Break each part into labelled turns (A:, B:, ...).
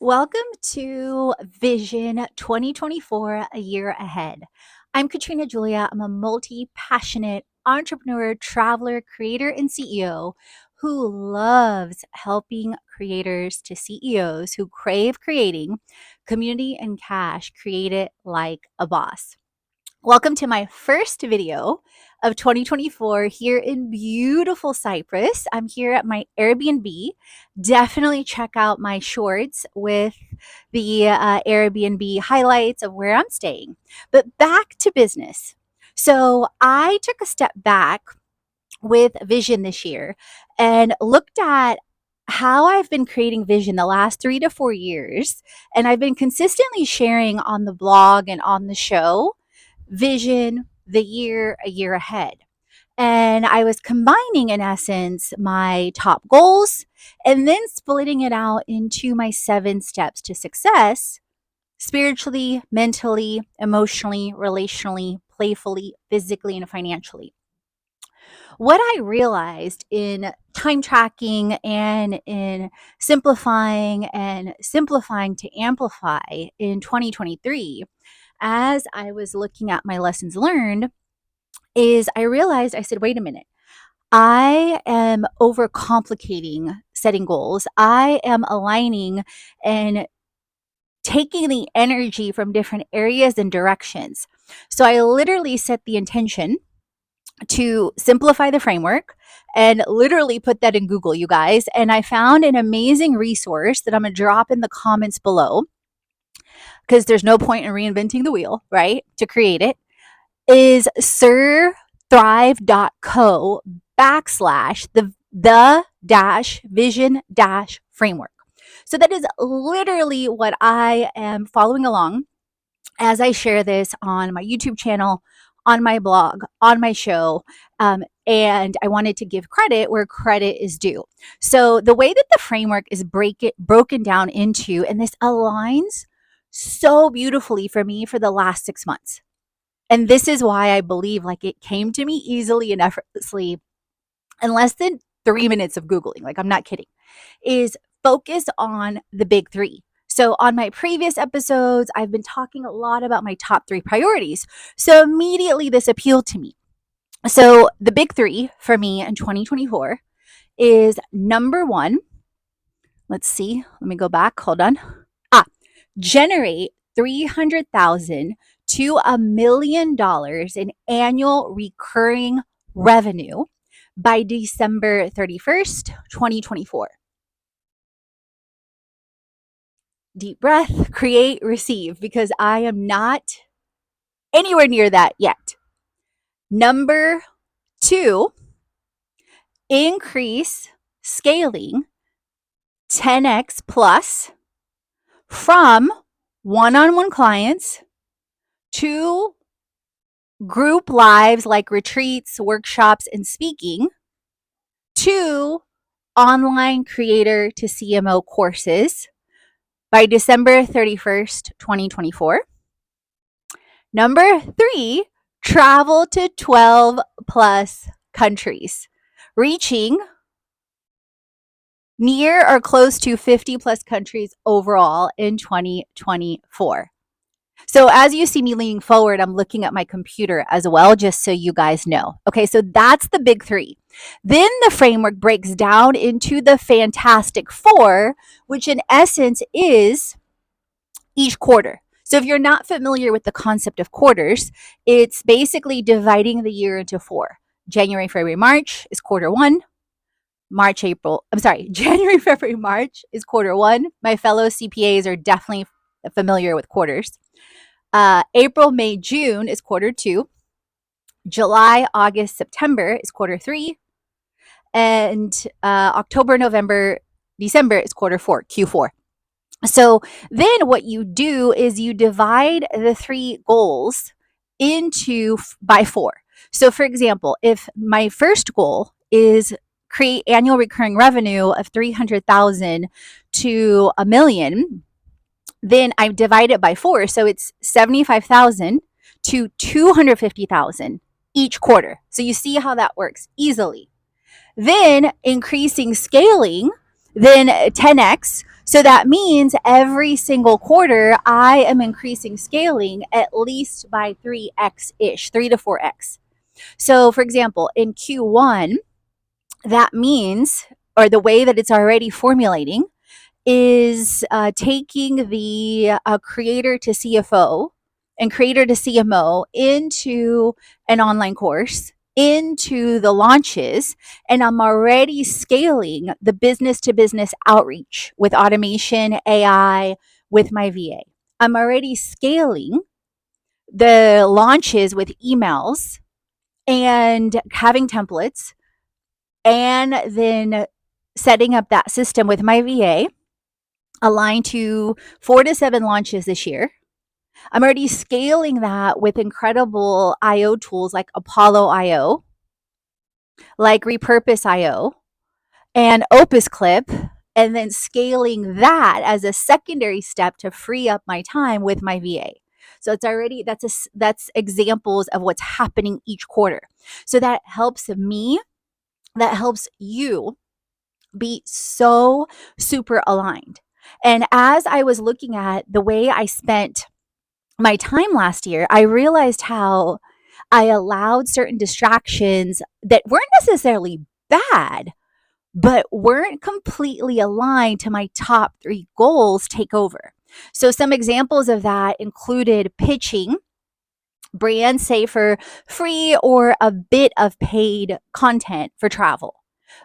A: Welcome to Vision 2024, a year ahead. I'm Katrina Julia. I'm a multi-passionate entrepreneur, traveler, creator, and CEO who loves helping creators to CEOs who crave creating community and cash, create it like a boss. Welcome to my first video of 2024 here in beautiful Cyprus. I'm here at my Airbnb. Definitely check out my shorts with the Airbnb highlights of where I'm staying. But back to business. So I took a step back with Vision this year and looked at how I've been creating Vision the last 3 to 4 years. And I've been consistently sharing on the blog and on the show Vision, the year, a year ahead. And I was combining, in essence, my top goals and then splitting it out into my 7 steps to success spiritually, mentally, emotionally, relationally, playfully, physically, and financially. What I realized in time tracking and in simplifying to amplify in 2023, as I was looking at my lessons learned, is I realized, I said, wait a minute. I am overcomplicating setting goals. I am aligning and taking the energy from different areas and directions. So I literally set the intention to simplify the framework and literally put that in Google, you guys. And I found an amazing resource that I'm going to drop in the comments below because there's no point in reinventing the wheel, right? To create it is sirthrive.co/the dash vision dash framework. So that is literally what I am following along as I share this on my YouTube channel, on my blog, on my show. And I wanted to give credit where credit is due. So the way that the framework is broken down into, and this aligns so beautifully for me for the last 6 months. And this is why I believe like it came to me easily and effortlessly in less than 3 minutes of Googling. Like, I'm not kidding. Is focus on the big three. So on my previous episodes, I've been talking a lot about my top 3 priorities. So immediately this appealed to me. So the big 3 for me in 2024 is number 1. Let's see. Let me go back. Hold on. Generate 300,000 to $1 million in annual recurring revenue by December 31st, 2024. Deep breath, create, receive, because I am not anywhere near that yet. Number 2, increase scaling 10x plus from one-on-one clients to group lives like retreats, workshops, and speaking, to online creator to CMO courses by December 31st, 2024. Number 3, travel to 12 plus countries, reaching near or close to 50 plus countries overall in 2024. So as you see me leaning forward, I'm looking at my computer as well, just so you guys know. Okay, so that's the big 3. Then the framework breaks down into the fantastic 4, which in essence is each quarter. So if you're not familiar with the concept of quarters, it's basically dividing the year into 4. January, February, March is quarter 1. January, February, March is quarter 1. My fellow CPAs are definitely familiar with quarters. April, May, June is quarter 2. July, August, September is quarter 3. And October, November, December is quarter 4, Q4. So then what you do is you divide the 3 goals into by 4. So for example, if my first goal is create annual recurring revenue of 300,000 to $1 million, then I divide it by 4. So it's 75,000 to 250,000 each quarter. So you see how that works easily. Then increasing scaling then 10x. So that means every single quarter, I am increasing scaling at least by 3x ish, 3 to 4x. So, for example, in Q1, that means, or the way that it's already formulating, is taking the creator to CFO and creator to CMO into an online course, into the launches, and I'm already scaling the business to business outreach with automation, AI, with my VA. I'm already scaling the launches with emails and having templates, and then setting up that system with my VA aligned to 4 to 7 launches this year. I'm already scaling that with incredible IO tools like Apollo IO, like Repurpose IO, and Opus Clip, and then scaling that as a secondary step to free up my time with my VA. So it's already that's examples of what's happening each quarter. So that helps me, that helps you be so super aligned. And as I was looking at the way I spent my time last year, I realized how I allowed certain distractions that weren't necessarily bad, but weren't completely aligned to my top 3 goals take over. So, some examples of that included pitching brands, say for free or a bit of paid content for travel,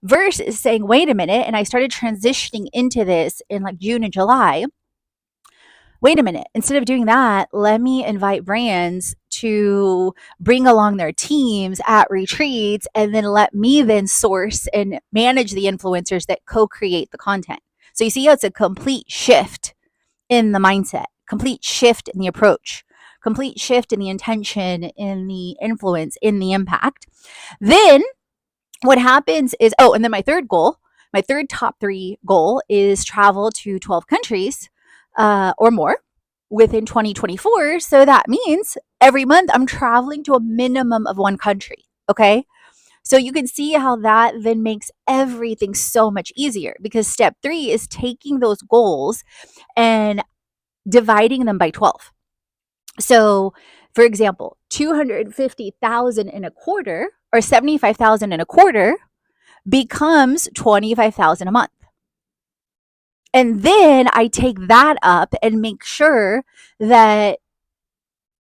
A: versus saying, wait a minute, and I started transitioning into this in like June and July. Wait a minute, instead of doing that, let me invite brands to bring along their teams at retreats, and then let me then source and manage the influencers that co-create the content. So you see how it's a complete shift in the mindset, complete shift in the approach, complete shift in the intention, in the influence, in the impact. Then what happens is, oh, and then my third goal, my third top 3 goal is travel to 12 countries or more within 2024. So that means every month I'm traveling to a minimum of 1 country. Okay. So you can see how that then makes everything so much easier, because step 3 is taking those goals and dividing them by 12. So, for example, 250,000 in a quarter or 75,000 in a quarter becomes 25,000 a month. And then I take that up and make sure that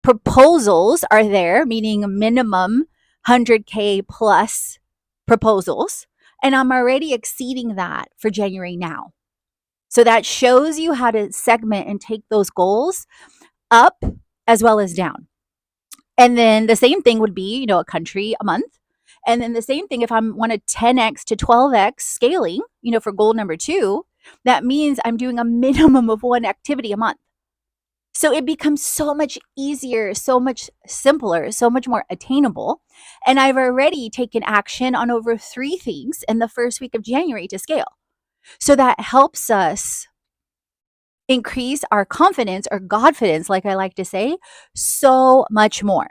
A: proposals are there, meaning minimum 100K plus proposals. And I'm already exceeding that for January now. So that shows you how to segment and take those goals up as well as down. And then the same thing would be, a country a month. And then the same thing if I want a 10x to 12x scaling, for goal number 2, that means I'm doing a minimum of 1 activity a month. So it becomes so much easier, so much simpler, so much more attainable. And I've already taken action on over 3 things in the first week of January to scale. So that helps us increase our confidence, or Godfidence, like I like to say, so much more.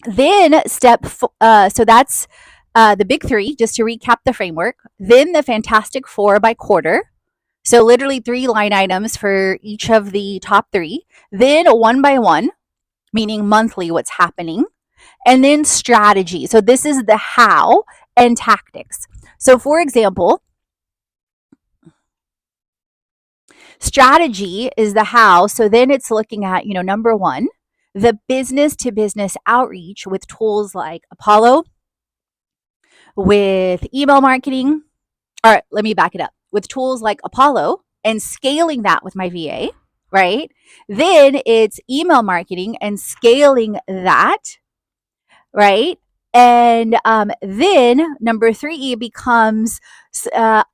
A: Then so that's the big 3, just to recap the framework. Then the Fantastic 4 by quarter. So literally 3 line items for each of the top 3. Then 1 by 1, meaning monthly what's happening. And then strategy. So this is the how and tactics. So for example, strategy is the how. So then it's looking at, number 1, the business to business outreach with tools like Apollo, with email marketing. All right, let me back it up. With tools like Apollo and scaling that with my VA, right? Then it's email marketing and scaling that, right? And then number 3 becomes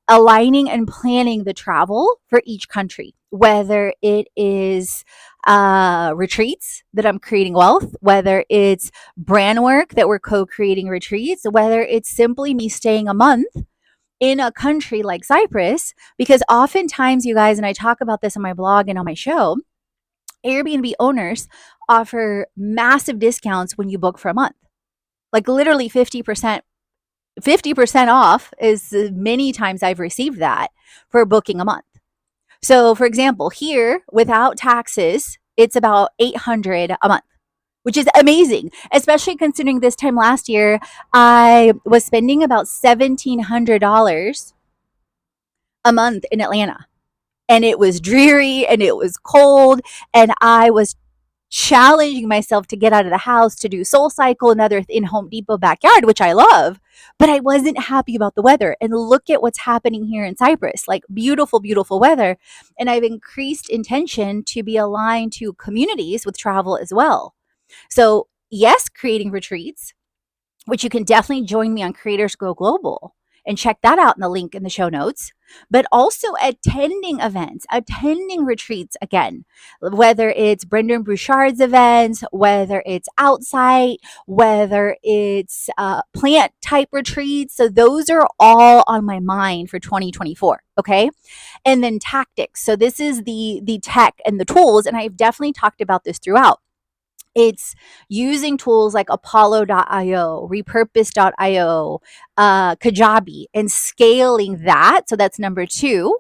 A: aligning and planning the travel for each country, whether it is retreats that I'm creating wealth, whether it's brand work that we're co-creating retreats, whether it's simply me staying a month in a country like Cyprus, because oftentimes, you guys, and I talk about this on my blog and on my show, Airbnb owners offer massive discounts when you book for a month, like literally 50% 50% off is many times I've received that for booking a month. So, for example, here without taxes, it's about 800 a month, which is amazing, especially considering this time last year I was spending about $1,700 a month in Atlanta. And it was dreary and it was cold, and I was challenging myself to get out of the house to do Soul Cycle and other in Home Depot backyard, which I love, but I wasn't happy about the weather. And look at what's happening here in Cyprus, like beautiful, beautiful weather. And I've increased intention to be aligned to communities with travel as well. So, yes, creating retreats, which you can definitely join me on Creators Go Global and check that out in the link in the show notes, but also attending events, attending retreats again, whether it's Brendan Bouchard's events, whether it's outside, whether it's plant type retreats. So those are all on my mind for 2024. Okay. And then tactics. So this is the tech and the tools. And I've definitely talked about this throughout. It's using tools like Apollo.io, Repurpose.io, Kajabi, and scaling that. So that's number two.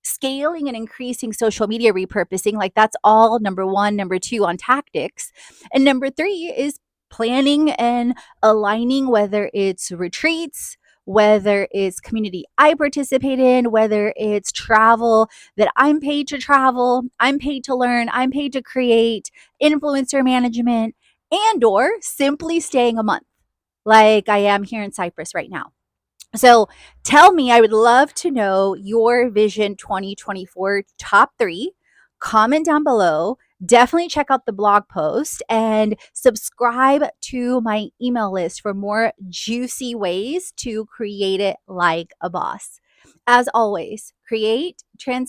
A: Scaling and increasing social media repurposing, like that's all number one. Number two on tactics. And number three is planning and aligning, whether it's retreats, whether it's community I participate in, whether it's travel that I'm paid to travel, I'm paid to learn, I'm paid to create, influencer management, and or simply staying a month like I am here in Cyprus right now. So tell me, I would love to know your Vision 2024 top three. Comment down below. Definitely check out the blog post and subscribe to my email list for more juicy ways to create it like a boss. As always, create, transform,